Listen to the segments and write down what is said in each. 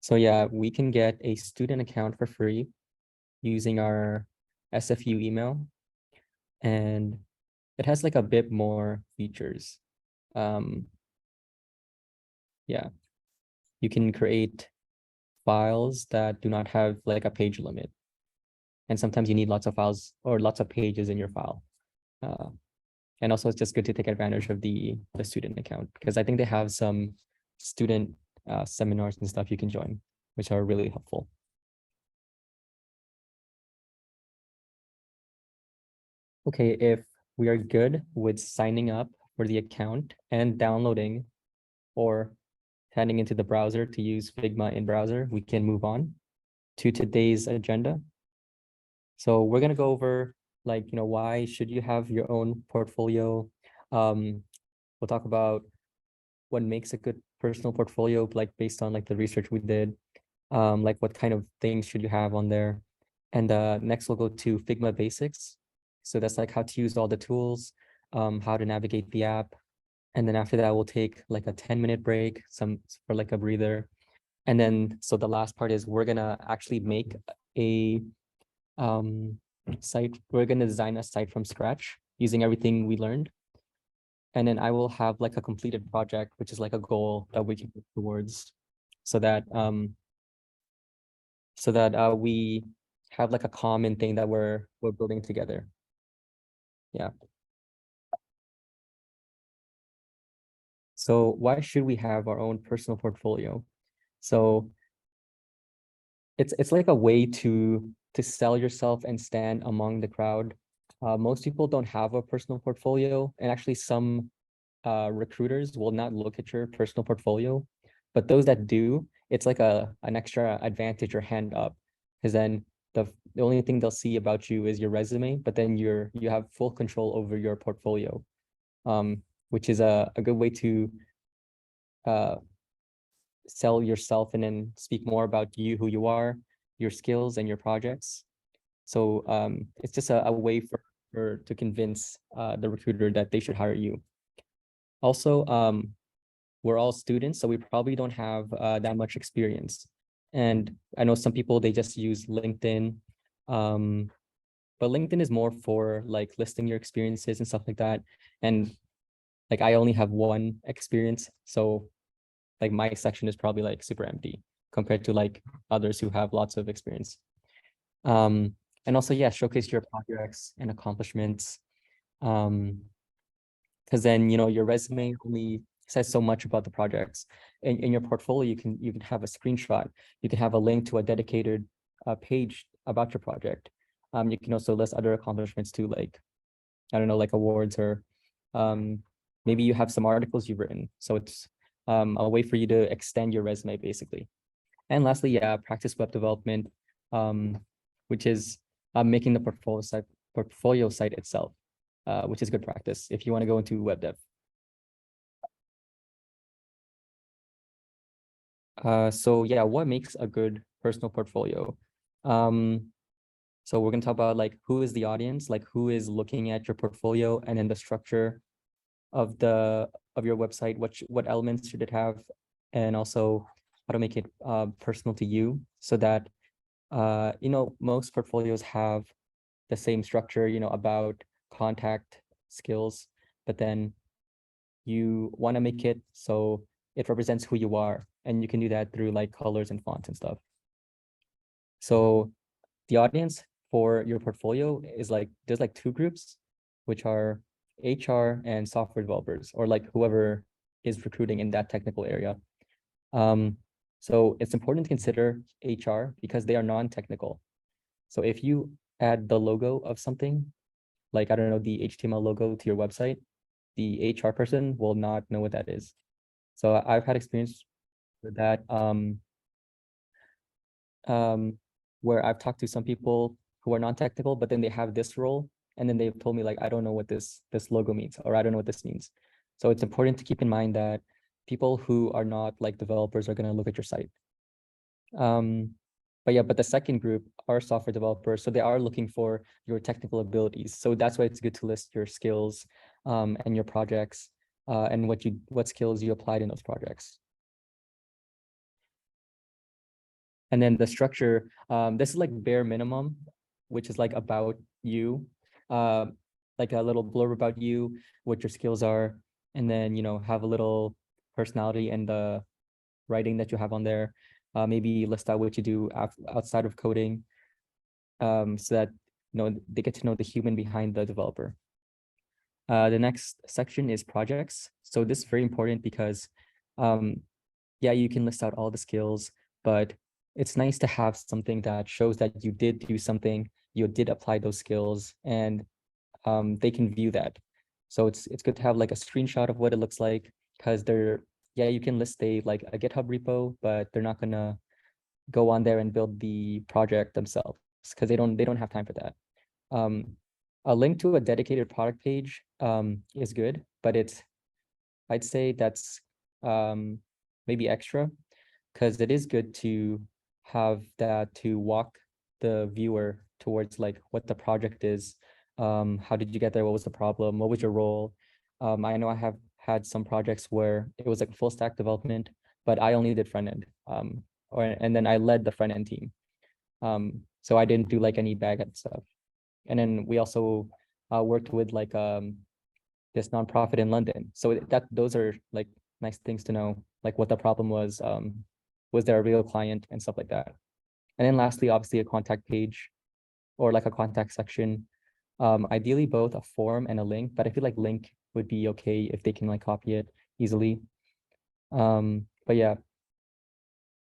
So yeah, we can get a student account for free using our SFU email, and it has like a bit more features. Yeah, you can create files that do not have like a page limit. And sometimes you need lots of files or lots of pages in your file. And also it's just good to take advantage of the student account, because I think they have some student seminars and stuff you can join, which are really helpful. Okay, if we are good with signing up for the account and downloading or heading into the browser to use Figma in browser, we can move on to today's agenda. So we're going to go over, like, why should you have your own portfolio? We'll talk about what makes a good personal portfolio, like based on like the research we did, like what kind of things should you have on there. And next we'll go to Figma basics. So that's like how to use all the tools, how to navigate the app. And then after that, we'll take like a 10-minute break, for like a breather. And then, so the last part is we're gonna actually make a site. We're gonna design a site from scratch using everything we learned. And then I will have like a completed project, which is like a goal that we can work towards, so that we have like a common thing that we're building together. Yeah. So why should we have our own personal portfolio? So it's like a way to sell yourself and stand among the crowd. Most people don't have a personal portfolio, and actually some recruiters will not look at your personal portfolio, but those that do, it's like an extra advantage or hand up, because then the only thing they'll see about you is your resume, but then you have full control over your portfolio, which is a good way to sell yourself and then speak more about you, who you are, your skills and your projects. So it's just a way to convince the recruiter that they should hire you. Also, we're all students, so we probably don't have that much experience. And I know some people, they just use LinkedIn. But LinkedIn is more for like listing your experiences and stuff like that. And like I only have one experience, so like my section is probably like super empty compared to like others who have lots of experience. And also, yeah, showcase your projects and accomplishments. Because then, your resume only says so much about the projects. In your portfolio, you can have a screenshot. You can have a link to a dedicated page about your project. You can also list other accomplishments too, like, I don't know, like awards, or maybe you have some articles you've written. So it's a way for you to extend your resume, basically. And lastly, yeah, practice web development, which is making the portfolio site itself, which is good practice if you want to go into web dev. So yeah, what makes a good personal portfolio? So we're gonna talk about like who is the audience, like who is looking at your portfolio, and then the structure of your website, what elements should it have, and also how to make it personal to you, so that most portfolios have the same structure, about, contact, skills, but then you want to make it so it represents who you are, and you can do that through like colors and fonts and stuff. So the audience for your portfolio is like, there's like two groups, which are HR and software developers, or like whoever is recruiting in that technical area. So it's important to consider HR because they are non-technical. So if you add the logo of something, like, I don't know, the HTML logo to your website, the HR person will not know what that is. So I've had experience with that, where I've talked to some people who are non-technical, but then they have this role, and then they've told me like, I don't know what this logo means, or I don't know what this means. So it's important to keep in mind that people who are not like developers are going to look at your site. But the second group are software developers, so they are looking for your technical abilities. So that's why it's good to list your skills and your projects, and what skills you applied in those projects. And then the structure, this is like bare minimum, which is like about you, like a little blurb about you, what your skills are, and then, have a little personality and the writing that you have on there. Maybe list out what you do outside of coding, so that, they get to know the human behind the developer. The next section is projects. So this is very important because, yeah, you can list out all the skills, but it's nice to have something that shows that you did do something, you did apply those skills, and they can view that. So it's good to have like a screenshot of what it looks like, because yeah, you can list a GitHub repo, but they're not gonna go on there and build the project themselves because they don't have time for that. A link to a dedicated product page is good, but I'd say that's maybe extra, because it is good to have that to walk the viewer towards like what the project is. How did you get there? What was the problem? What was your role? I know I have had some projects where it was like full stack development, but I only did front end. And then I led the front end team. So I didn't do like any back end stuff. And then we also worked with like this nonprofit in London. So those are like nice things to know, like what the problem was there a real client and stuff like that. And then lastly, obviously a contact page or like a contact section. Ideally both a form and a link, but I feel like link would be okay if they can like copy it easily. But yeah,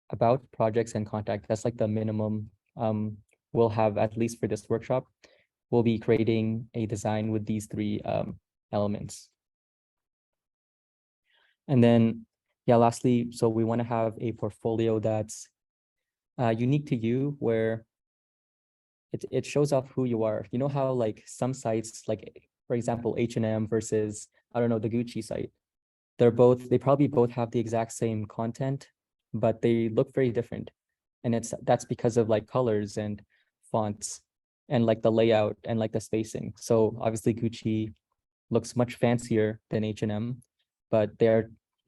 about projects and contact, that's like the minimum we'll have, at least for this workshop. We'll be creating a design with these three elements. And then, yeah, lastly, so we want to have a portfolio that's unique to you, where it shows off who you are. You know how like some sites, like for example, H&M versus, I don't know, the Gucci site, they probably both have the exact same content, but they look very different. And that's because of like colors and fonts and like the layout and like the spacing. So obviously Gucci looks much fancier than H&M, but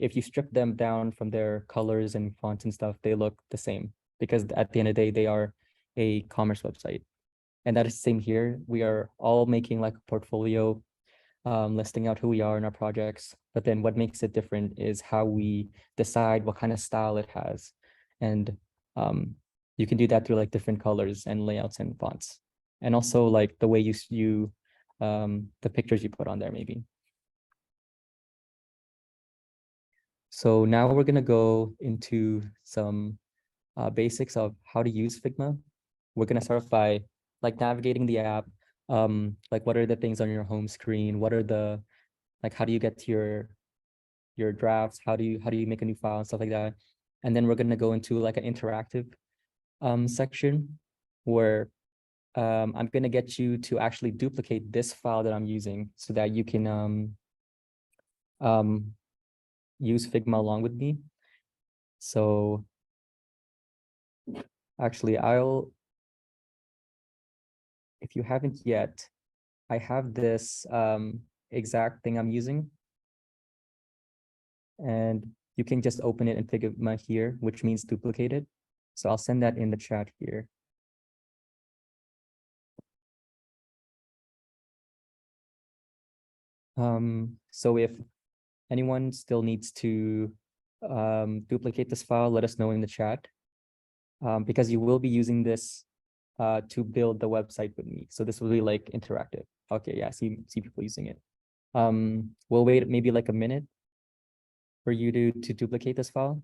if you strip them down from their colors and fonts and stuff, they look the same, because at the end of the day, they are a commerce website. And that is the same here. We are all making like a portfolio, listing out who we are in our projects, but then what makes it different is how we decide what kind of style it has. And you can do that through like different colors and layouts and fonts, and also like the way you the pictures you put on there maybe. So now we're gonna go into some basics of how to use Figma. We're gonna start off by like navigating the app. Like what are the things on your home screen? What are like how do you get to your drafts? How do you make a new file and stuff like that? And then we're gonna go into like an interactive section where I'm gonna get you to actually duplicate this file that I'm using so that you can use Figma along with me. So actually, if you haven't yet, I have this exact thing I'm using, and you can just open it in Figma here, which means duplicate it. So I'll send that in the chat here. So if anyone still needs to duplicate this file, let us know in the chat, because you will be using this to build the website with me. So this will be like interactive. Okay, yeah, see people using it. We'll wait maybe like a minute for you to duplicate this file.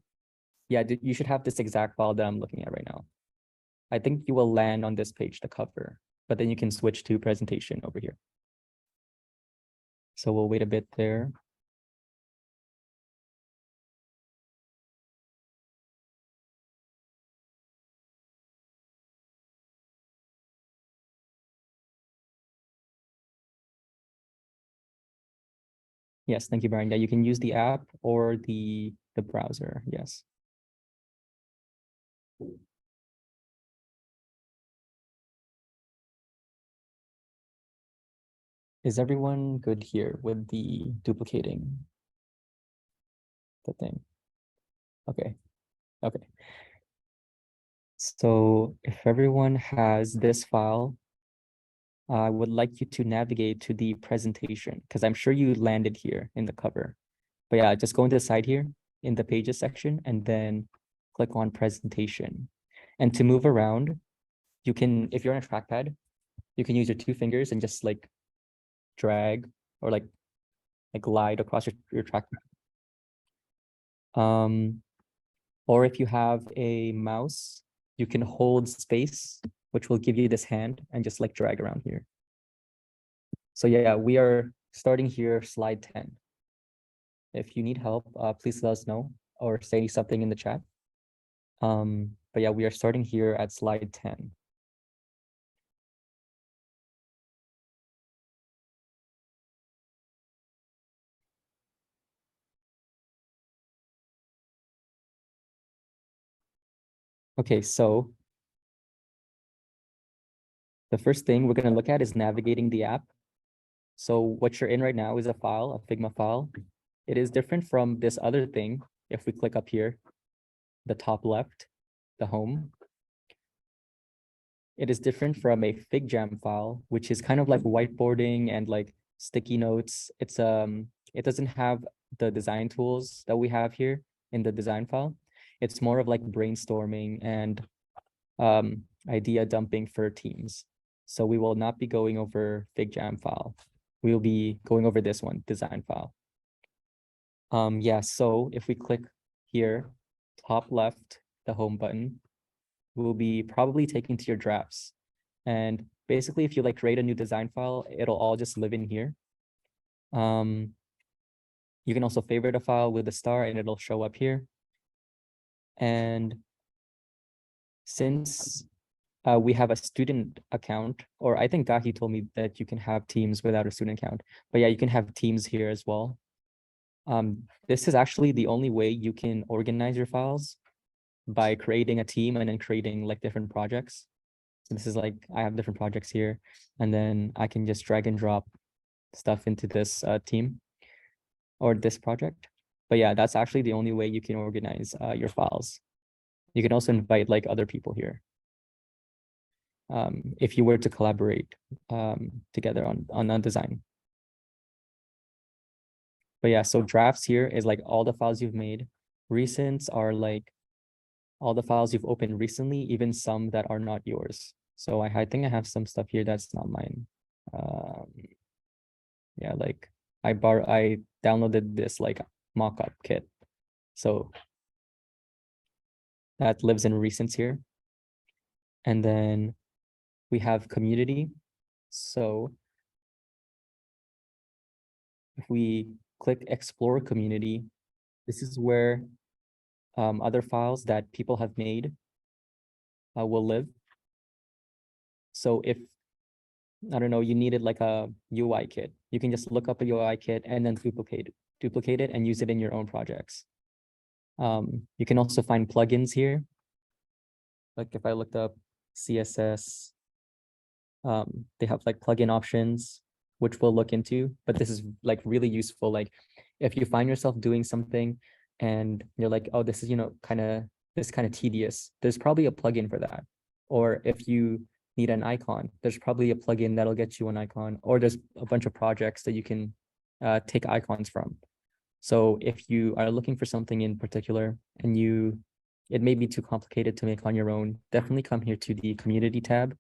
Yeah, you should have this exact file that I'm looking at right now. I think you will land on this page, the cover, but then you can switch to presentation over here. So we'll wait a bit there. Yes, thank you, Brian. Yeah, you can use the app or the browser. Yes. Is everyone good here with the duplicating the thing? Okay. Okay. So if everyone has this file, I would like you to navigate to the presentation because I'm sure you landed here in the cover. But yeah, just go into the side here in the pages section and then click on presentation. And to move around, you can, if you're on a trackpad, you can use your 2 fingers and just like drag or like glide across your trackpad. Or if you have a mouse, you can hold space, which will give you this hand and just like drag around here. So yeah, we are starting here, slide 10. If you need help, please let us know or say something in the chat. But yeah, we are starting here at slide 10. Okay, so the first thing we're going to look at is navigating the app. So what you're in right now is a file, a Figma file. It is different from this other thing. If we click up here, the top left, the home, it is different from a FigJam file, which is kind of like whiteboarding and like sticky notes. It doesn't have the design tools that we have here in the design file. It's more of like brainstorming and idea dumping for teams. So we will not be going over FigJam file. We will be going over this one, design file. Yeah, so if we click here, top left, the home button, we'll be probably taken to your drafts. And basically, if you like create a new design file, it'll all just live in here. You can also favorite a file with a star and it'll show up here. And since we have a student account, or I think Gahi told me that you can have teams without a student account, but yeah, you can have teams here as well. This is actually the only way you can organize your files, by creating a team and then creating like different projects. So this is like, I have different projects here, and then I can just drag and drop stuff into this team or this project. But yeah, that's actually the only way you can organize your files. You can also invite like other people here. If you were to collaborate together on a design. But yeah, so drafts here is like all the files you've made. Recents are like all the files you've opened recently, even some that are not yours. So I think I have some stuff here that's not mine. Yeah, like I downloaded this like mockup kit. So that lives in recents here. And then we have community. So if we click explore community, this is where other files that people have made will live. So if, I don't know, you needed like a UI kit, you can just look up a UI kit and then duplicate it and use it in your own projects. You can also find plugins here. Like if I looked up CSS, they have like plugin options, which we'll look into, but this is like really useful. Like if you find yourself doing something and you're like, oh, this is, kind of tedious, there's probably a plugin for that. Or if you need an icon, there's probably a plugin that'll get you an icon, or there's a bunch of projects that you can take icons from. So if you are looking for something in particular and it may be too complicated to make on your own, definitely come here to the community tab,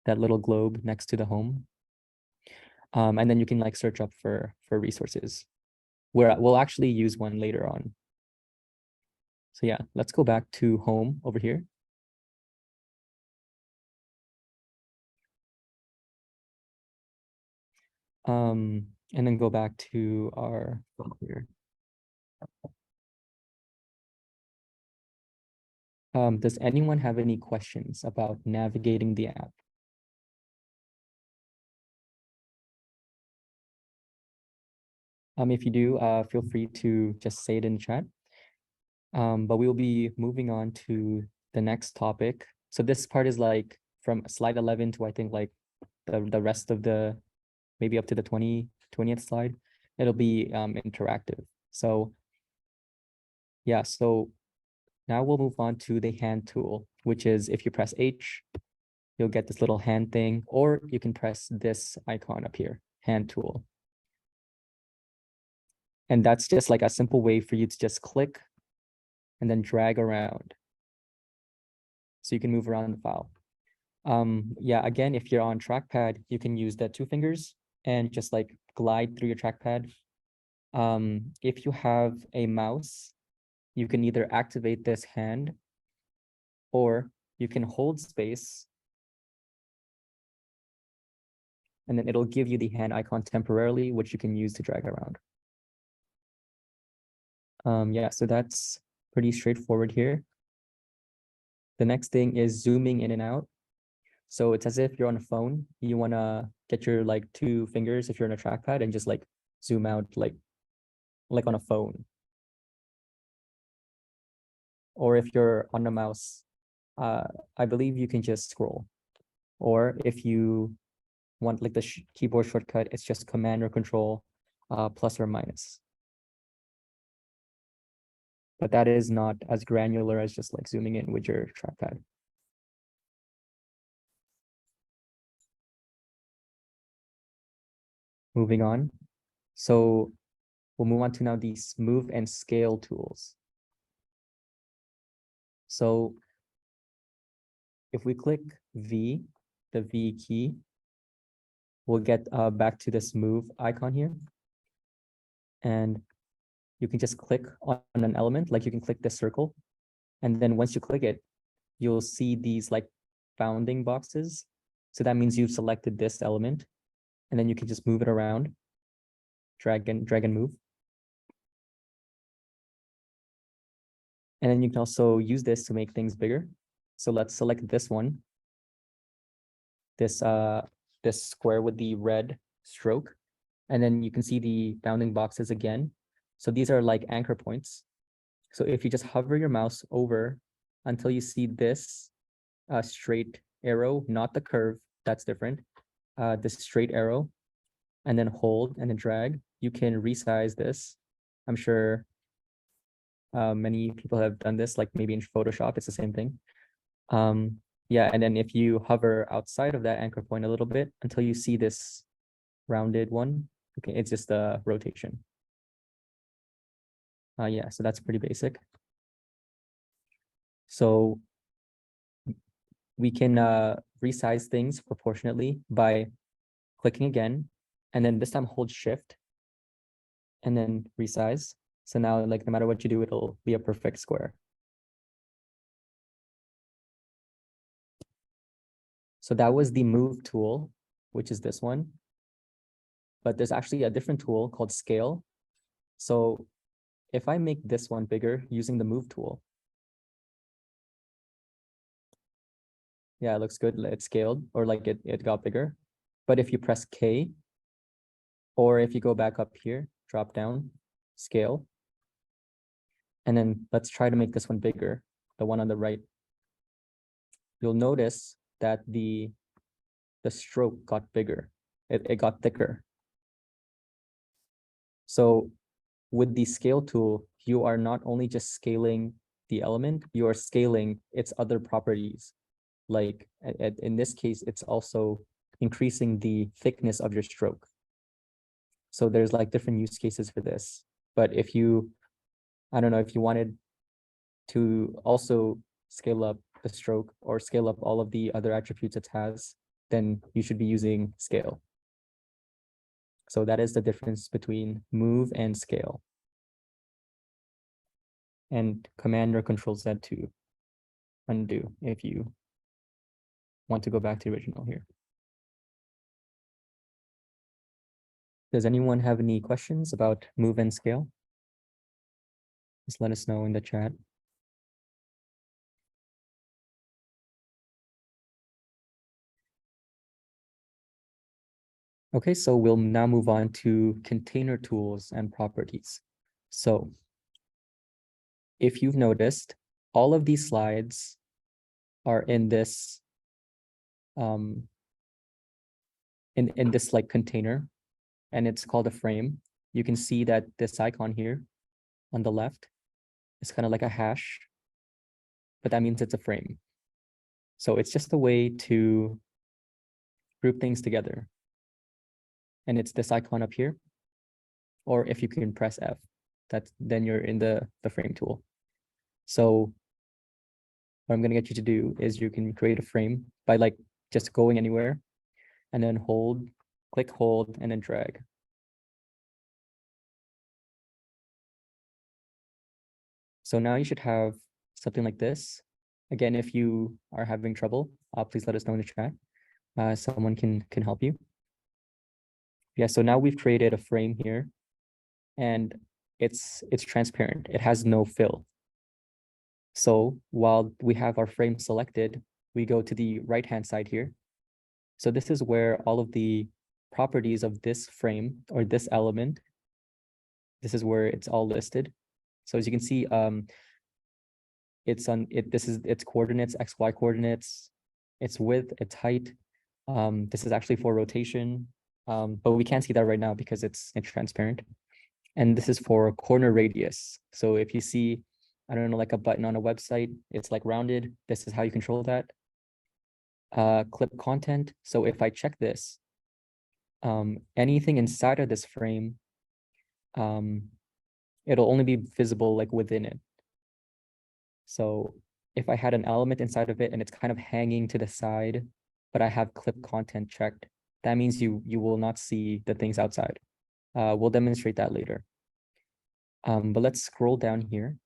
that little globe next to the home. And then you can like search up for resources, where we'll actually use one later on. So yeah, let's go back to home over here. And then go back to our phone here. Does anyone have any questions about navigating the app? If you do, feel free to just say it in the chat. But we will be moving on to the next topic. So this part is like from slide 11 to I think like the rest of the, maybe up to the 20th slide. It'll be interactive. So yeah, so Now we'll move on to the hand tool, which is if you press H, you'll get this little hand thing, or you can press this icon up here, hand tool. And that's just like a simple way for you to just click and then drag around. So you can move around the file. Yeah, again, if you're on trackpad, you can use the 2 fingers and just like glide through your trackpad. If you have a mouse, you can either activate this hand or you can hold space and then it'll give you the hand icon temporarily, which you can use to drag around. Yeah, so that's pretty straightforward here. The next thing is zooming in and out. So it's as if you're on a phone. You want to get your like 2 fingers if you're on a trackpad and just like zoom out like on a phone. Or if you're on a mouse, I believe you can just scroll. Or if you want like the keyboard shortcut, it's just Command or Control plus or minus. But that is not as granular as just like zooming in with your trackpad. Moving on. So we'll move on to now these move and scale tools. So if we click V, the V key, we'll get back to this move icon here. And you can just click on an element, like you can click this circle. And then once you click it, you'll see these like bounding boxes. So that means you've selected this element. And then you can just move it around, drag and move. And then you can also use this to make things bigger. So let's select this one. This square with the red stroke. And then you can see the bounding boxes again. So these are like anchor points. So if you just hover your mouse over until you see this straight arrow, not the curve, that's different. This straight arrow, and then hold and then drag, you can resize this. I'm sure many people have done this, like maybe in Photoshop, it's the same thing. Yeah, and then if you hover outside of that anchor point a little bit until you see this rounded one, okay, it's just a rotation. Yeah, so that's pretty basic. So we can resize things proportionately by clicking again, and then this time hold shift and then resize. So now like no matter what you do, it'll be a perfect square. So that was the move tool, which is this one. But there's actually a different tool called scale. So if I make this one bigger using the move tool, yeah, it looks good. It scaled or like it got bigger. But if you press K, or if you go back up here, drop down, scale, and then let's try to make this one bigger, the one on the right. You'll notice that the stroke got bigger. It got thicker. So with the scale tool, you are not only just scaling the element, you are scaling its other properties. Like in this case, it's also increasing the thickness of your stroke. So there's like different use cases for this. But if you, I don't know, if you wanted to also scale up the stroke or scale up all of the other attributes it has, then you should be using scale. So that is the difference between move and scale. And Command or Control Z to undo if you want to go back to the original here. Does anyone have any questions about move and scale? Just let us know in the chat. Okay, so we'll now move on to container tools and properties. So if you've noticed, all of these slides are in this in this like container, and it's called a frame. You can see that this icon here on the left is kind of like a hash. but that means it's a frame. So it's just a way to group things together. And it's this icon up here. Or if you can press F, then you're in the frame tool. So what I'm gonna get you to do is you can create a frame by like just going anywhere and then click hold, and then drag. So now you should have something like this. Again, if you are having trouble, please let us know in the chat. Someone can help you. Yeah, so now we've created a frame here, and it's transparent. It has no fill. So while we have our frame selected, we go to the right-hand side here. So this is where all of the properties of this frame or this element, this is where it's all listed. So as you can see, this is its coordinates, XY coordinates, its width, its height. This is actually for rotation, but we can't see that right now because it's transparent. And this is for corner radius. So if you see, I don't know, like a button on a website, it's like rounded. This is how you control that. Clip content. So if I check this, anything inside of this frame, it'll only be visible like within it. So if I had an element inside of it and it's kind of hanging to the side, but I have clip content checked, that means you will not see the things outside. We'll demonstrate that later. But let's scroll down here.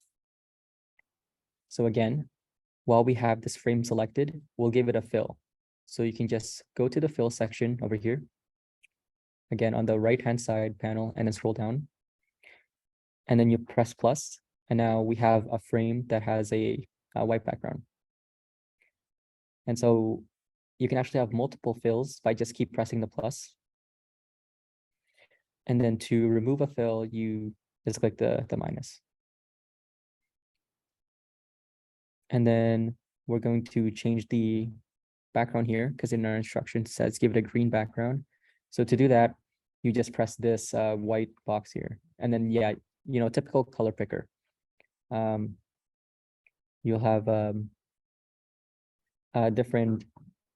So again, while we have this frame selected, we'll give it a fill. So you can just go to the fill section over here. Again, on the right-hand side panel, and then scroll down. And then you press plus, and now we have a frame that has a white background. And so you can actually have multiple fills by just keep pressing the plus. And then to remove a fill, you just click the minus. And then we're going to change the background here because in our instructions it says give it a green background. So to do that, you just press this white box here. And then, yeah, you know, typical color picker. You'll have different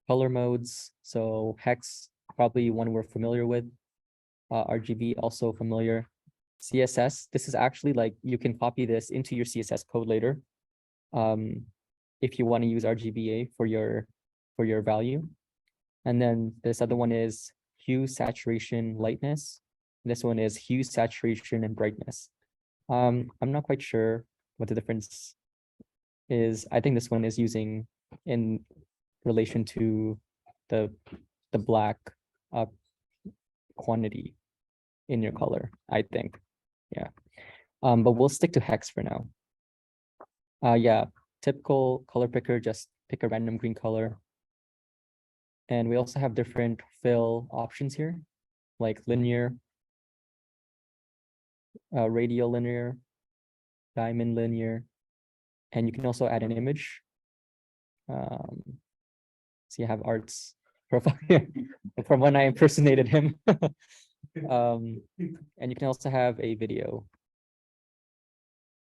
color modes. So hex, probably one we're familiar with. RGB, also familiar. CSS, this is actually like, you can copy this into your CSS code later. If you want to use RGBA for your value. And then this other one is hue, saturation, lightness. This one is hue, saturation, and brightness. I'm not quite sure what the difference is. I think this one is using in relation to the black quantity in your color, I think. Yeah. But we'll stick to hex for now. Yeah, typical color picker, just pick a random green color. And we also have different fill options here, like linear, radial linear, diamond linear, and you can also add an image. So you have Art's profile here from when I impersonated him. And you can also have a video.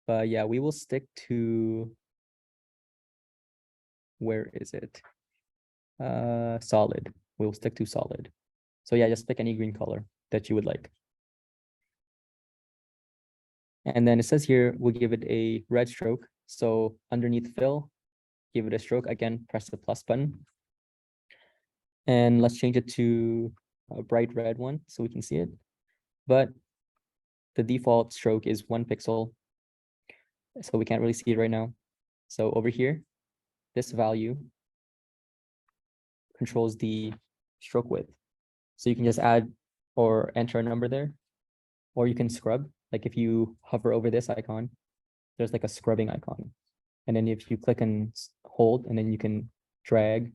But yeah, we will stick to, where is it? Solid. We'll stick to solid. So yeah, just pick any green color that you would like. And then it says here, we'll give it a red stroke. So underneath fill, give it a stroke. Again, press the plus button. And let's change it to a bright red one so we can see it. But the default stroke is 1 pixel. So we can't really see it right now. So over here, this value controls the stroke width. So you can just add or enter a number there, or you can scrub. Like if you hover over this icon, there's like a scrubbing icon. And then if you click and hold, and then you can drag,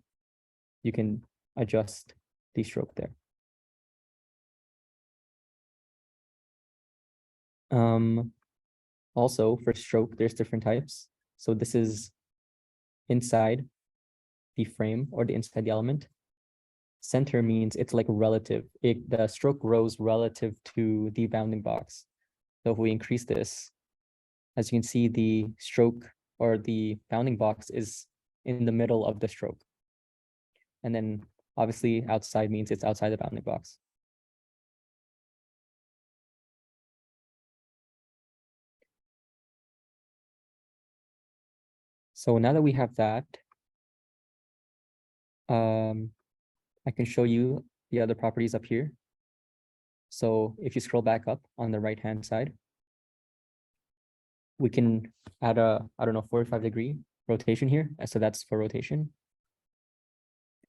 you can adjust the stroke there. Also for stroke, there's different types. So this is inside the frame or the inside the element. Center means it's like relative. The stroke grows relative to the bounding box. So if we increase this, as you can see, the stroke or the bounding box is in the middle of the stroke. And then obviously outside means it's outside the bounding box. So now that we have that, I can show you the other properties up here. So if you scroll back up on the right-hand side, we can add a, I don't know, 45-degree rotation here. So that's for rotation.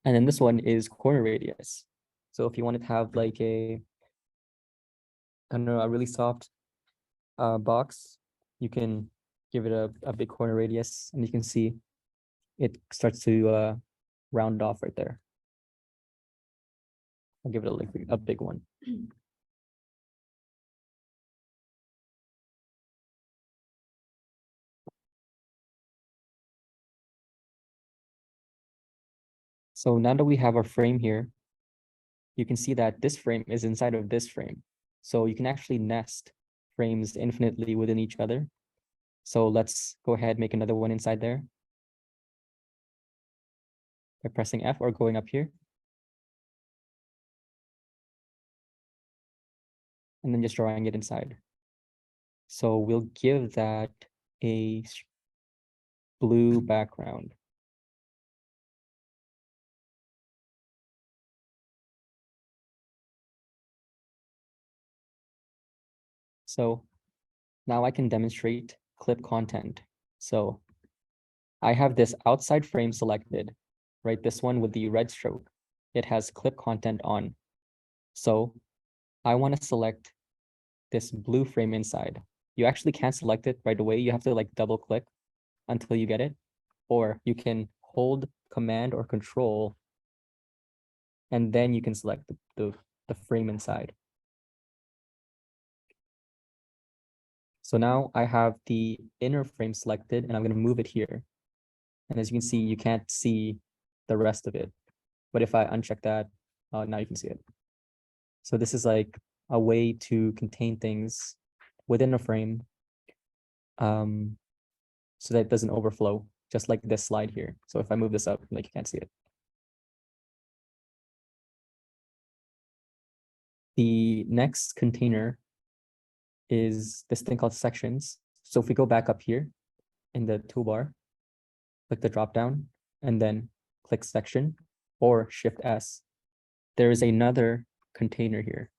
And then this one is corner radius. So if you wanted to have like a, I don't know, a really soft box, you can give it a big corner radius, and you can see it starts to round off right there. I'll give it a big one. So now that we have our frame here, you can see that this frame is inside of this frame. So you can actually nest frames infinitely within each other. So let's go ahead, make another one inside there by pressing F or going up here. And then just drawing it inside. So we'll give that a blue background. So now I can demonstrate clip content. So I have this outside frame selected, right? This one with the red stroke. It has clip content on. So I want to select this blue frame inside. You actually can't select it right away. You have to like double click until you get it. Or you can hold Command or Control, and then you can select the frame inside. So now I have the inner frame selected, and I'm going to move it here. And as you can see, you can't see the rest of it. But if I uncheck that, now you can see it. So this is like a way to contain things within a frame, so that it doesn't overflow, just like this slide here. So if I move this up, like you can't see it. The next container is this thing called sections. So if we go back up here in the toolbar, click the drop down and then click section or Shift S. There is another container here,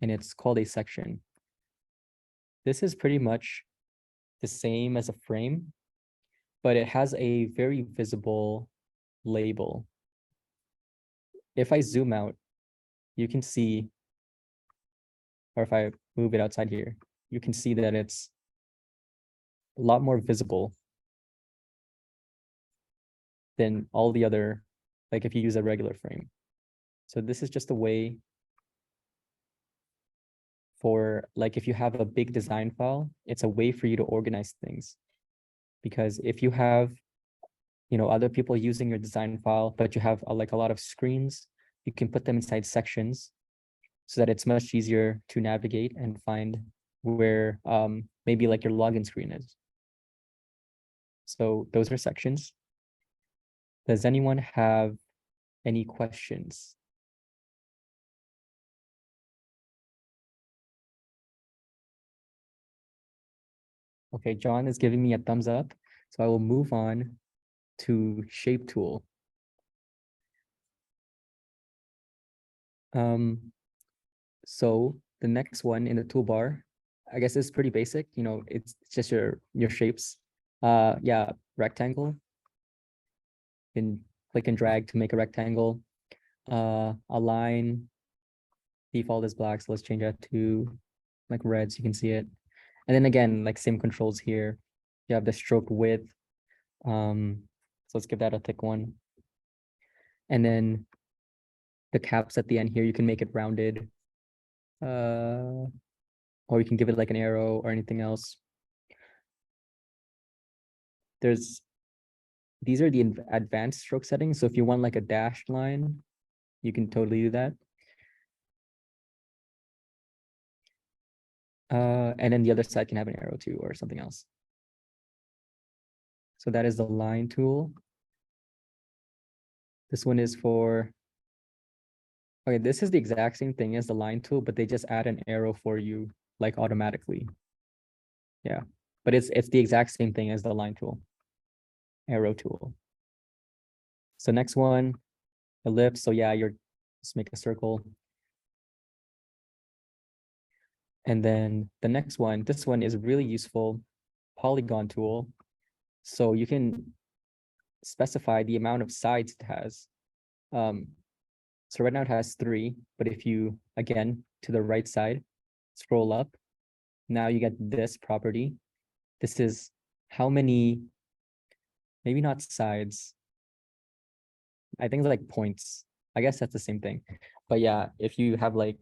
and it's called a section. This is pretty much the same as a frame, but it has a very visible label. If I zoom out, you can see, or if I move it outside here, you can see that it's a lot more visible than all the other, like if you use a regular frame. So this is just a way for, like, if you have a big design file, it's a way for you to organize things. Because if you have, you know, other people using your design file, but you have like a lot of screens, you can put them inside sections so that it's much easier to navigate and find where maybe like your login screen is. So those are sections. Does anyone have any questions? Okay, John is giving me a thumbs up. So I will move on to Shape Tool. So the next one in the toolbar, I guess is pretty basic. You know, it's just your shapes. Yeah, rectangle. You can click and drag to make a rectangle. Align, default is black, so let's change that to like red so you can see it. And then again, like same controls here. You have the stroke width. So let's give that a thick one. And then the caps at the end here, you can make it rounded. Or you can give it like an arrow or anything else. These are the advanced stroke settings. So if you want like a dashed line, you can totally do that. And then the other side can have an arrow too, or something else. So that is the line tool. This one is for, okay, this is the exact same thing as the line tool, but they just add an arrow for you like automatically. Yeah, but it's the exact same thing as the line tool, arrow tool. So next one, ellipse. So yeah, you're just make a circle. And then the next one, this one is really useful, polygon tool. So you can specify the amount of sides it has. So right now it has 3, but if you, again, to the right side, scroll up, now you get this property. This is how many, maybe not sides. I think it's like points. I guess that's the same thing. But yeah, if you have like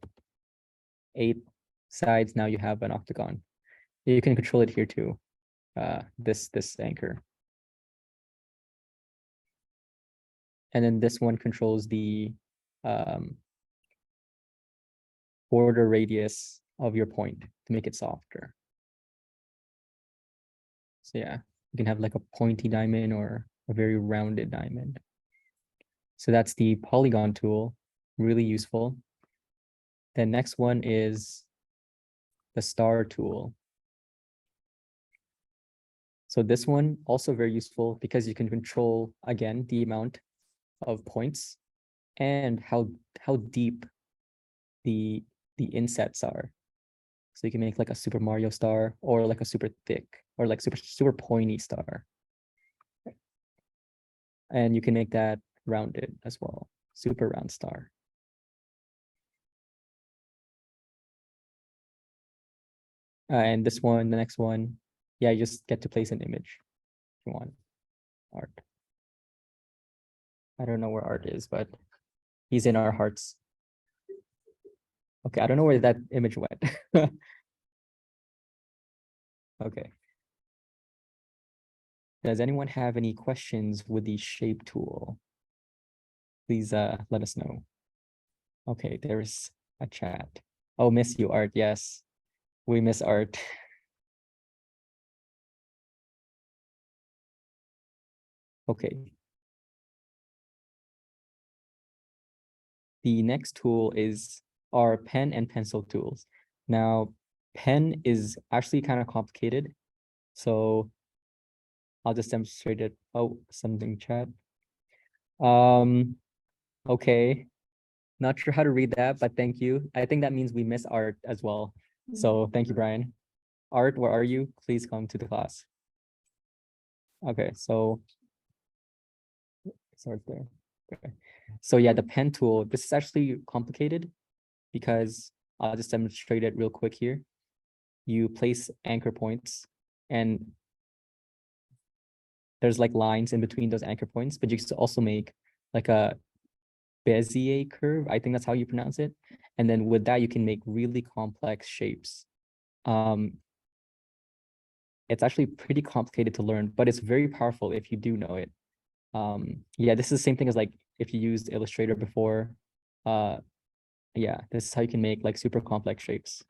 8 sides, now you have an octagon. You can control it here too. This anchor. And then this one controls the border radius of your point to make it softer. So yeah, you can have like a pointy diamond or a very rounded diamond. So that's the polygon tool, really useful. The next one is the star tool. So this one also very useful because you can control, again, the amount of points and how deep the insets are. So you can make like a Super Mario star or like a super thick or like super pointy star. And you can make that rounded as well, super round star. And this one, the next one, yeah, you just get to place an image if you want. Art. I don't know where Art is, but he's in our hearts. Okay, I don't know where that image went. Okay. Does anyone have any questions with the shape tool? Please let us know. Okay, there's a chat. Oh, miss you, Art. Yes, we miss Art. Okay. The next tool is our pen and pencil tools. Now, pen is actually kind of complicated. So I'll just demonstrate it. Oh, something chat. Okay. Not sure how to read that, but thank you. I think that means we miss Art as well. So thank you, Brian. Art, where are you? Please come to the class. Okay, so start there. Okay. So yeah, the pen tool, this is actually complicated because I'll just demonstrate it real quick here. You place anchor points and there's like lines in between those anchor points, but you can also make like a Bezier curve. I think that's how you pronounce it. And then with that, you can make really complex shapes. It's actually pretty complicated to learn, but it's very powerful if you do know it. Yeah, this is the same thing as like if you used Illustrator before. Yeah, this is how you can make like super complex shapes.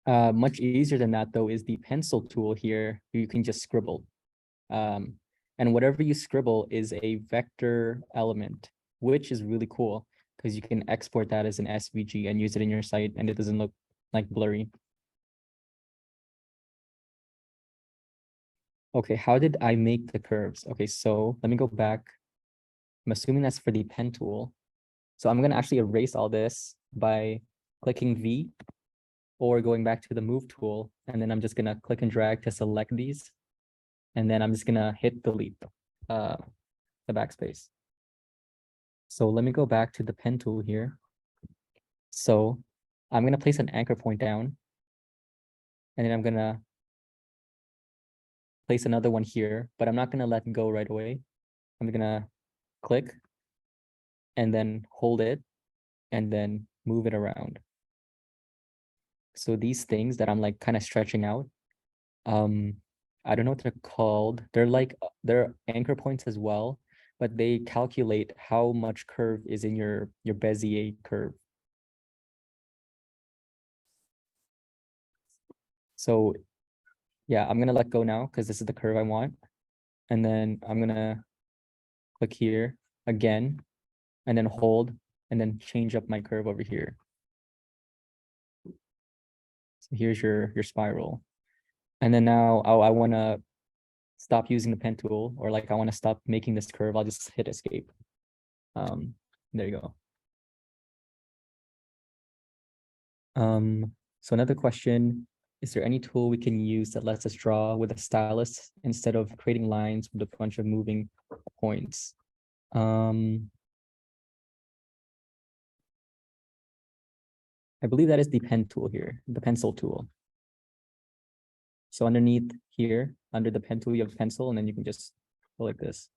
Much easier than that though is the pencil tool here. You can just scribble. And whatever you scribble is a vector element, which is really cool because you can export that as an SVG and use it in your site and it doesn't look like blurry. Okay, how did I make the curves? Okay, so let me go back. I'm assuming that's for the pen tool. So I'm gonna actually erase all this by clicking V or going back to the move tool. And then I'm just gonna click and drag to select these. And then I'm just gonna hit delete, the backspace. So let me go back to the pen tool here. So I'm gonna place an anchor point down. And then I'm gonna place another one here, but I'm not gonna let go right away. I'm gonna click and then hold it and then move it around. So these things that I'm like kind of stretching out, I don't know what they're called. They're anchor points as well, but they calculate how much curve is in your Bezier curve. So yeah, I'm gonna let go now because this is the curve I want. And then I'm gonna click here again, and then hold, and then change up my curve over here. So here's your spiral. And then now I want to stop using the pen tool, or like I want to stop making this curve. I'll just hit escape. There you go. So another question, is there any tool we can use that lets us draw with a stylus instead of creating lines with a bunch of moving points? I believe that is the pen tool here, the pencil tool. So underneath here, under the pen tool, you have pencil, and then you can just go like this.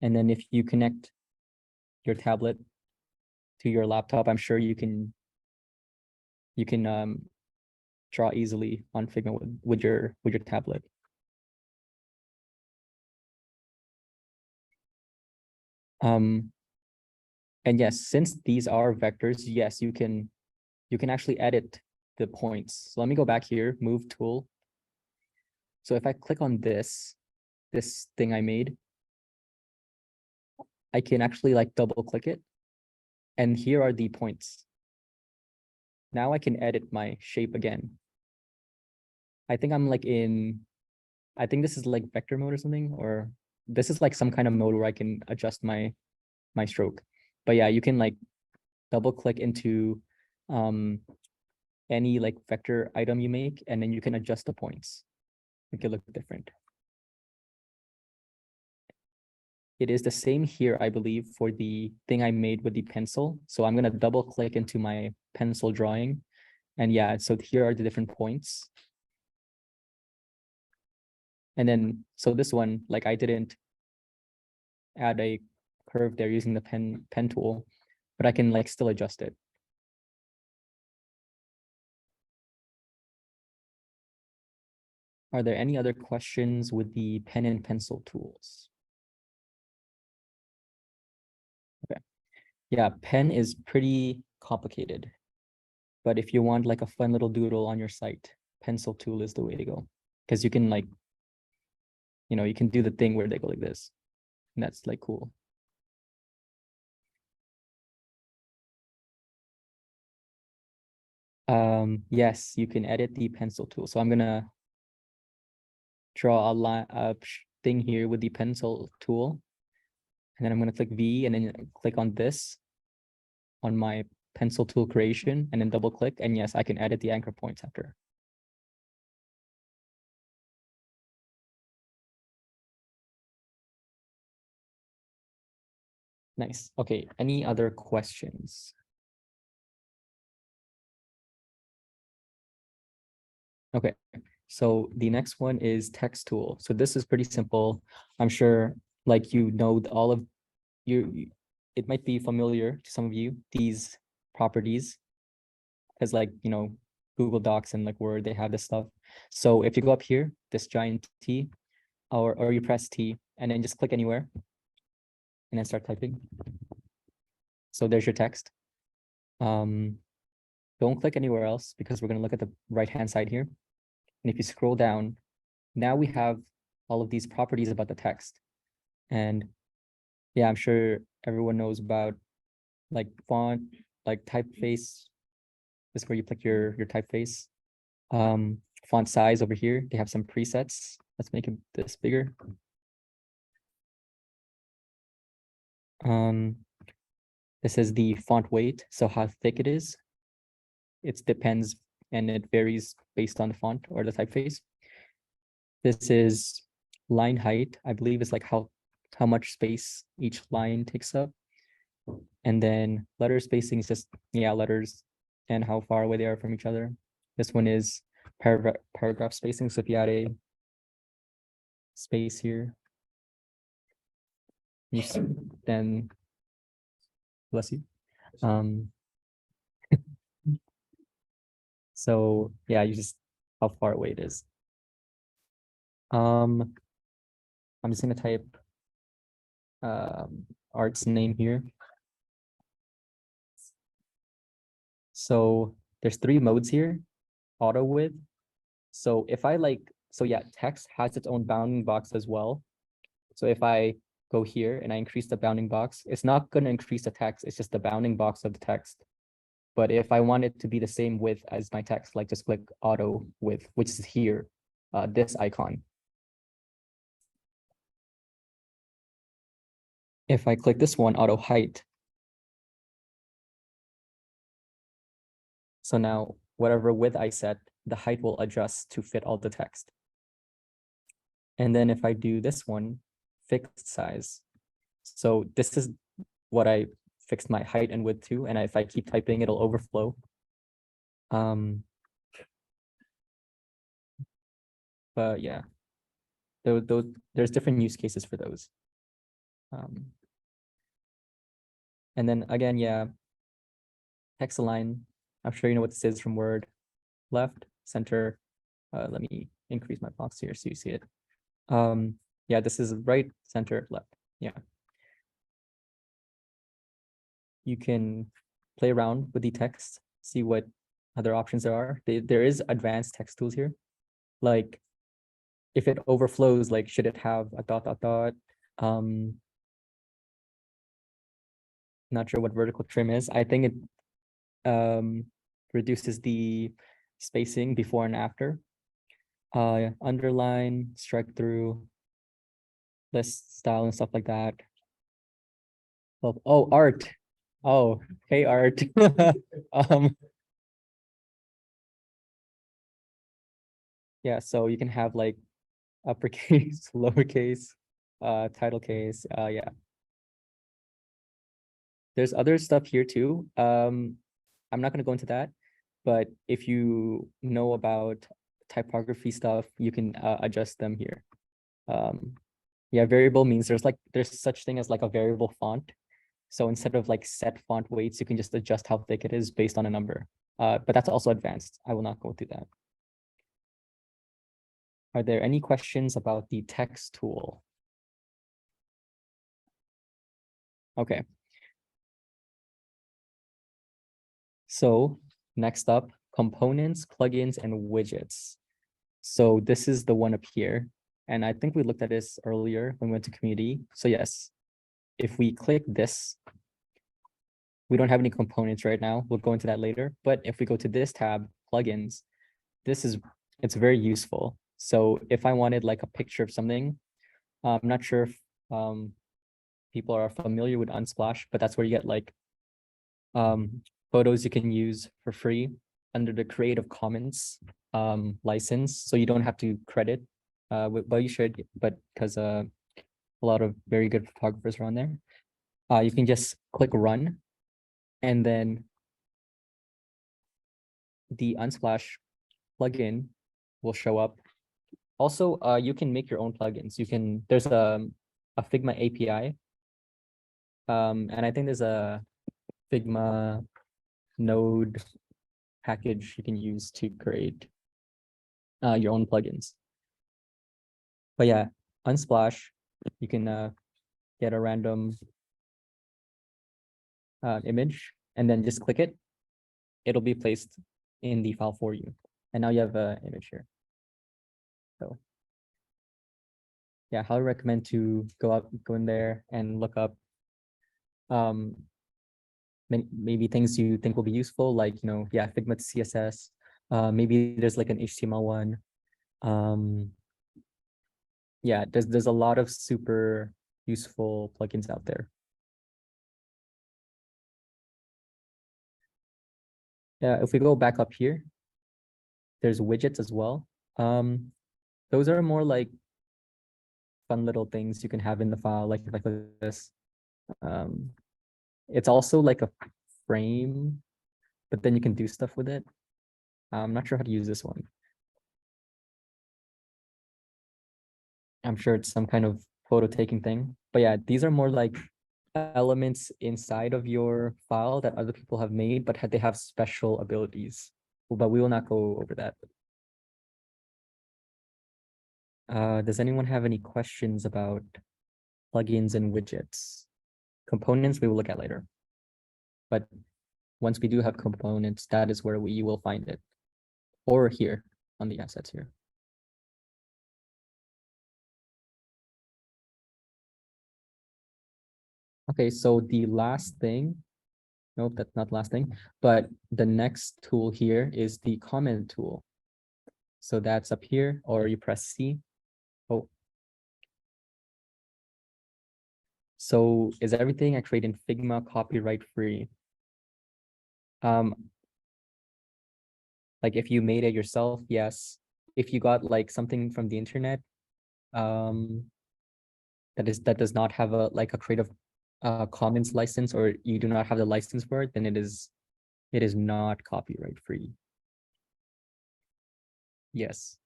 And then if you connect your tablet to your laptop, I'm sure you can draw easily on Figma with your tablet. And yes, since these are vectors, yes, you can actually edit the points. So let me go back here, move tool. So if I click on this thing I made, I can actually like double click it. And here are the points. Now I can edit my shape again. I think I'm like I think this is like vector mode or something, or this is like some kind of mode where I can adjust my stroke. But yeah, you can like double click into any like vector item you make, and then you can adjust the points. Make it look different. It is the same here, I believe, for the thing I made with the pencil. So I'm gonna double click into my pencil drawing. And yeah, so here are the different points. And then, so this one, like I didn't add a curve there using the pen tool, but I can like still adjust it. Are there any other questions with the pen and pencil tools? Okay. Yeah, pen is pretty complicated. But if you want like a fun little doodle on your site, pencil tool is the way to go. Because you can like, you can do the thing where they go like this. And that's like cool. Yes, you can edit the pencil tool. So I'm gonna draw a line thing here with the pencil tool. And then I'm gonna click V and then click on this on my pencil tool creation, and then double click. And yes, I can edit the anchor points after. Nice. Okay, any other questions? Okay, so the next one is text tool. So this is pretty simple. I'm sure like all of you, it might be familiar to some of you, these properties, because like, Google Docs and like Word, they have this stuff. So if you go up here, this giant T, or you press T and then just click anywhere and then start typing. So there's your text. Don't click anywhere else because we're going to look at the right-hand side here. And if you scroll down, now we have all of these properties about the text. And yeah, I'm sure everyone knows about like font, like typeface. This is where you pick your typeface. Font size over here, they have some presets. Let's make it this bigger. This is the font weight, so how thick it is. It depends and it varies based on the font or the typeface. This is line height. I believe it's like how much space each line takes up. And then letter spacing is just, letters and how far away they are from each other. This one is paragraph spacing. So if you add a space here, then bless you. So yeah, you just how far away it is. I'm just gonna type art's name here. So there's 3 modes here: auto width, So if I so yeah, text has its own bounding box as well. So if I go here and I increase the bounding box, it's not going to increase the text. It's just the bounding box of the text. But if I want it to be the same width as my text, like just click auto width, which is here, this icon. If I click this one, auto height. So now whatever width I set, the height will adjust to fit all the text. And then if I do this one, fixed size. So this is what I fixed my height and width to. And if I keep typing, it'll overflow. But yeah, there's different use cases for those. And then again, yeah, text align. I'm sure you know what this is from Word. Left, center. Let me increase my box here so you see it. Yeah, this is right, center, left. Yeah. You can play around with the text, see what other options there are. There is advanced text tools here. Like if it overflows, like should it have a dot, dot, dot? Not sure what vertical trim is. I think it reduces the spacing before and after. Underline, strike through, list style and stuff like that. Oh, art. Oh, hey, art. Yeah, so you can have like uppercase, lowercase, title case. Yeah. There's other stuff here too. I'm not going to go into that, but if you know about typography stuff, you can adjust them here. Yeah, variable means there's such thing as like a variable font. So instead of like set font weights, you can just adjust how thick it is based on a number. But that's also advanced. I will not go through that. Are there any questions about the text tool? Okay. So next up, components, plugins, and widgets. So this is the one up here. And I think we looked at this earlier when we went to community. So yes, if we click this, we don't have any components right now. We'll go into that later. But if we go to this tab, plugins, it's very useful. So if I wanted like a picture of something, I'm not sure if people are familiar with Unsplash, but that's where you get like photos you can use for free under the Creative Commons license. So you don't have to credit, well, you should, but because a lot of very good photographers are on there. You can just click run, and then the Unsplash plugin will show up. Also, you can make your own plugins. There's a Figma API. And I think there's a Figma node package you can use to create your own plugins. But yeah, Unsplash, you can get a random image and then just click it. It'll be placed in the file for you. And now you have an image here. So yeah, I would recommend to go in there and look up maybe things you think will be useful, like, yeah, Figma CSS. Maybe there's like an HTML one. Yeah, there's a lot of super useful plugins out there. Yeah, if we go back up here, there's widgets as well. Those are more like fun little things you can have in the file, like this. It's also like a frame, but then you can do stuff with it. I'm not sure how to use this one. I'm sure it's some kind of photo taking thing. But yeah, these are more like elements inside of your file that other people have made, but they have special abilities. But we will not go over that. Does anyone have any questions about plugins and widgets? Components we will look at later. But once we do have components, that is where we will find it. Or here. on the assets here. Okay, so the last thing, nope, that's not the last thing, but the next tool here is the comment tool. So that's up here, or you press C. Oh. So is everything I create in Figma copyright free? Like if you made it yourself, yes. If you got like something from the internet, that does not have a Creative Commons license, or you do not have the license for it, then it is not copyright free. Yes.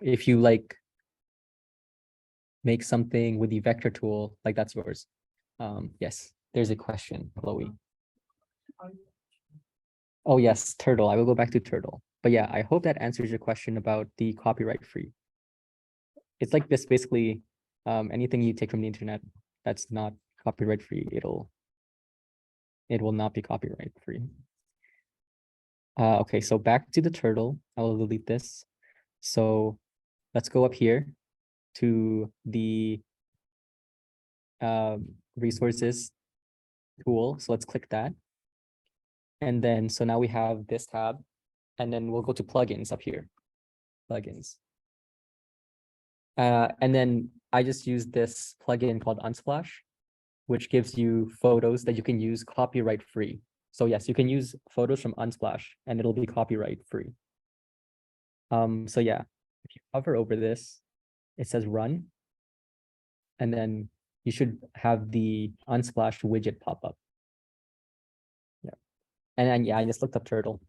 If you like make something with the vector tool, like that's yours. Yes, there's a question, Chloe. Oh yes, turtle. I will go back to turtle. But yeah, I hope that answers your question about the copyright free. It's like this basically, anything you take from the internet that's not copyright free, it will not be copyright free. Okay, so back to the turtle. I will delete this. So let's go up here to the resources tool. So let's click that. And then, so now we have this tab, and then we'll go to plugins up here. Plugins. And then I just use this plugin called Unsplash, which gives you photos that you can use copyright free. So yes, you can use photos from Unsplash and it'll be copyright free. So yeah, if you hover over this, it says run. And then you should have the Unsplash widget pop up. Yeah. And then, yeah, I just looked up turtle.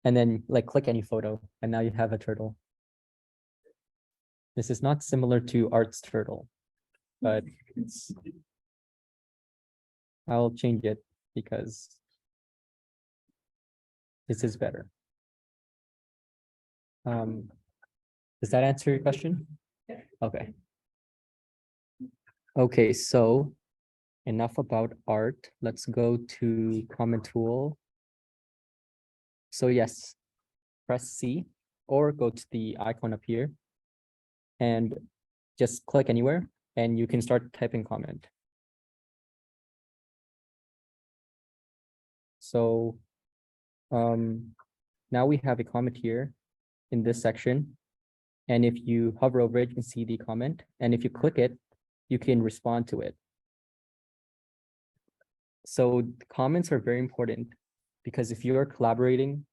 And then like click any photo and now you have a turtle. This is not similar to Art's turtle, but I'll change it because this is better. Does that answer your question? Okay. Okay, so enough about art. Let's go to comment tool. So yes, press C or go to the icon up here and just click anywhere and you can start typing comment. So now we have a comment here in this section. And if you hover over it, you can see the comment. And if you click it, you can respond to it. So comments are very important because if you're collaborating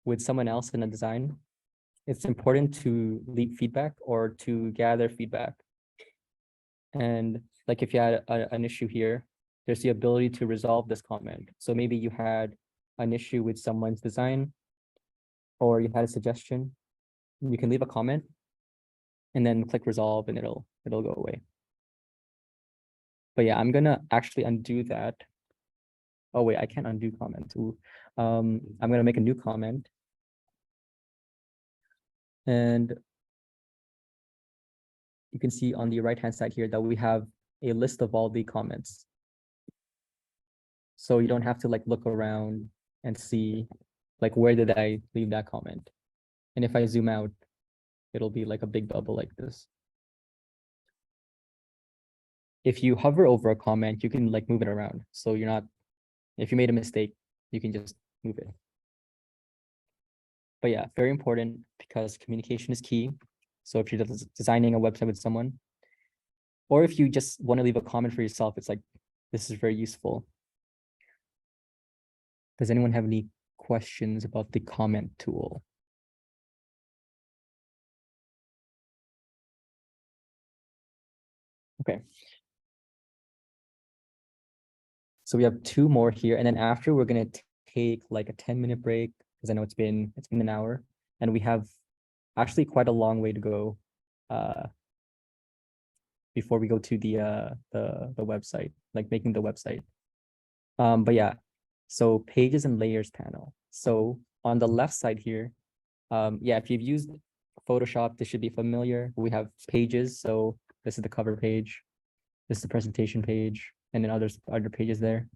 with someone else in a design, it's important to leave feedback or to gather feedback. And like if you had an issue here, there's the ability to resolve this comment. So maybe you had an issue with someone's design or you had a suggestion, you can leave a comment and then click resolve and it'll go away. But yeah, I'm gonna actually undo that. Oh wait, I can't undo comments. Ooh. I'm gonna make a new comment. And you can see on the right-hand side here that we have a list of all the comments. So you don't have to like look around and see like where did I leave that comment. And if I zoom out, it'll be like a big bubble like this. If you hover over a comment, you can like move it around. So you're not, if you made a mistake, you can just move it. But yeah, very important because communication is key. So if you're designing a website with someone, or if you just want to leave a comment for yourself, it's like, this is very useful. Does anyone have any questions about the comment tool? Okay. So we have two more here, and then after we're gonna take like a 10-minute break because I know it's been an hour, and we have actually quite a long way to go before we go to the website, like making the website. But yeah, so pages and layers panel. So on the left side here, yeah, if you've used Photoshop, this should be familiar. We have pages. So this is the cover page, this is the presentation page, and then other pages there.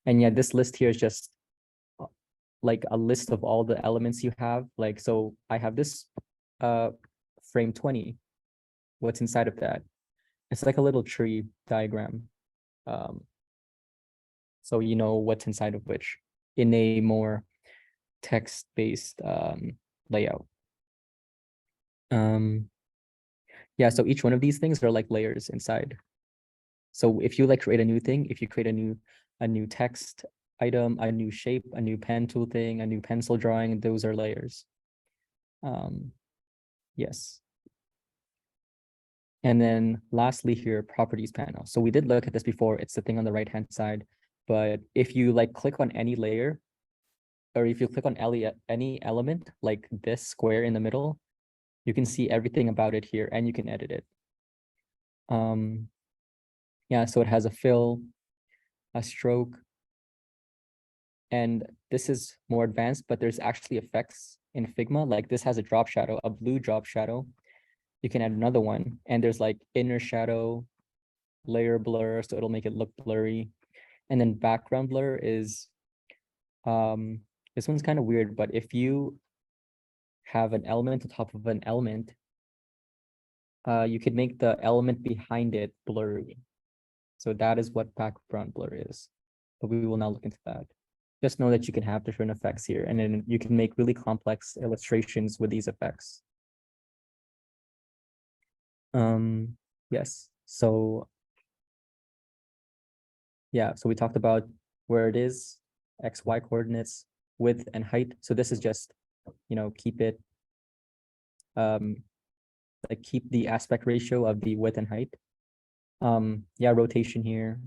And yeah, this list here is just like a list of all the elements you have. Like, so I have this frame 20. What's inside of that? It's like a little tree diagram. So you know what's inside of which in a more text-based layout. Yeah, so each one of these things are like layers inside. So if you like create a new thing, if you create a new text item, a new shape, a new pen tool thing, a new pencil drawing, those are layers. Yes. And then lastly here, properties panel. So we did look at this before. It's the thing on the right-hand side. But if you like click on any layer, or if you click on any element, like this square in the middle, you can see everything about it here and you can edit it. Yeah, so it has a fill, a stroke, and this is more advanced, but there's actually effects in Figma. Like this has a drop shadow, a blue drop shadow. You can add another one, and there's like inner shadow, layer blur, so it'll make it look blurry. And then background blur is, this one's kind of weird, but if you have an element on top of an element, you could make the element behind it blurry. So that is what background blur is. But we will now look into that. Just know that you can have different effects here, and then you can make really complex illustrations with these effects. Yes, so yeah, so we talked about where it is, X, Y coordinates, width and height. So this is just, you know, keep it, like keep the aspect ratio of the width and height. Yeah, rotation here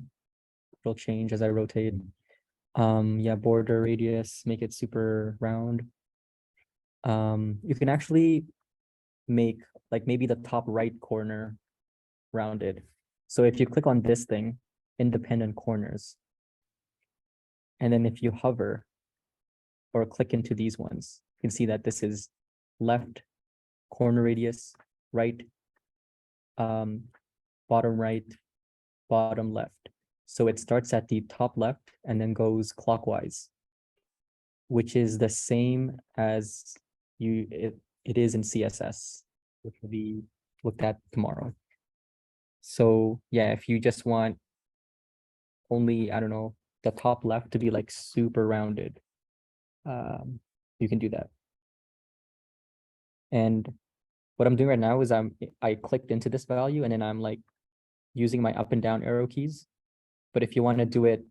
will change as I rotate. Yeah, border radius, make it super round. You can actually make like maybe the top right corner rounded. So if you click on this thing, independent corners, and then if you hover or click into these ones, you can see that this is left corner radius, right, bottom right, bottom left. So it starts at the top left and then goes clockwise, which is the same as it is in CSS, which will be looked at tomorrow. So yeah, if you just want only, I don't know, the top left to be like super rounded, you can do that. And what I'm doing right now is I clicked into this value and then I'm like using my up and down arrow keys. But if you want to do it,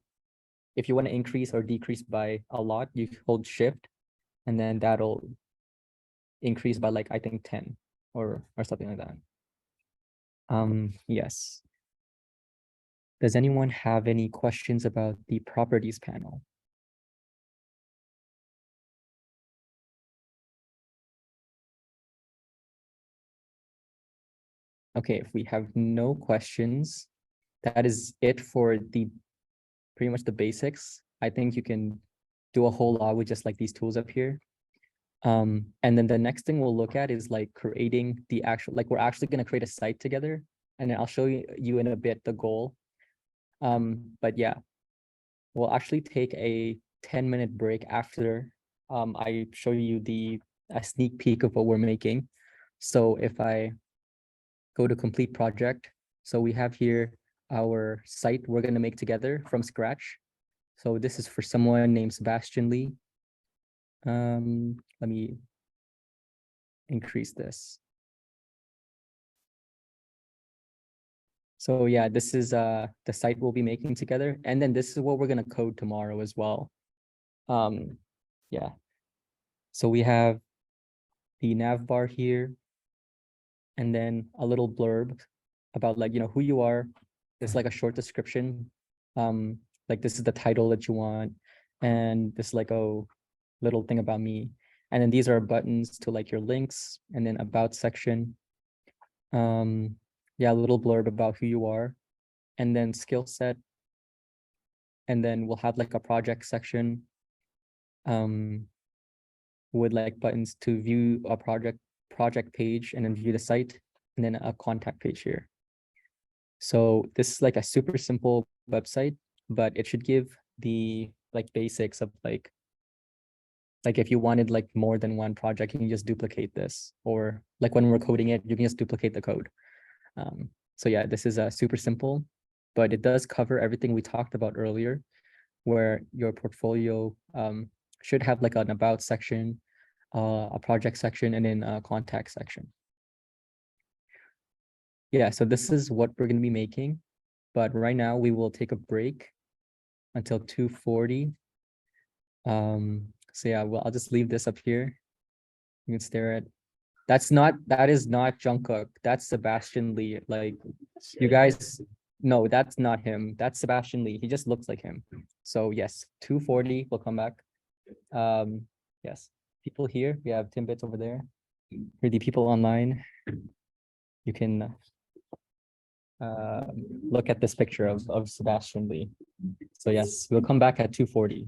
if you want to increase or decrease by a lot, you hold shift and then that'll increase by like, I think 10 or something like that. Yes. Does anyone have any questions about the properties panel? Okay, if we have no questions, that is it for the pretty much the basics. I think you can do a whole lot with just like these tools up here. And then the next thing we'll look at is like creating the actual, like we're actually going to create a site together, and then I'll show you in a bit the goal. But yeah, we'll actually take a 10-minute break after I show you a sneak peek of what we're making. So if I go to complete project, so we have here our site we're going to make together from scratch. So this is for someone named Sebastian Lee. Let me increase this. So yeah, this is the site we'll be making together. And then this is what we're going to code tomorrow as well. Yeah. So we have the nav bar here, and then a little blurb about like, you know, who you are. It's like a short description. Like this is the title that you want. And this like a little thing about me. And then these are buttons to like your links, and then about section. Yeah, a little blurb about who you are, and then skill set. And then we'll have like a project section with like buttons to view a project page and then view the site, and then a contact page here. So this is like a super simple website, but it should give the like basics of like Like if you wanted like more than one project, you can just duplicate this, or like when we're coding it, you can just duplicate the code. So yeah, this is super simple, but it does cover everything we talked about earlier, where your portfolio should have like an about section, a project section, and then a contact section. Yeah, so this is what we're going to be making, but right now we will take a break until 2:40. So yeah, well, I'll just leave this up here. You can stare at. That is not Jungkook. That's Sebastian Lee. Like, you guys, no, that's not him. That's Sebastian Lee. He just looks like him. So yes, 2:40, we'll come back. Yes, people here, we have Timbits over there. For the people online, you can look at this picture of Sebastian Lee. So yes, we'll come back at 2:40.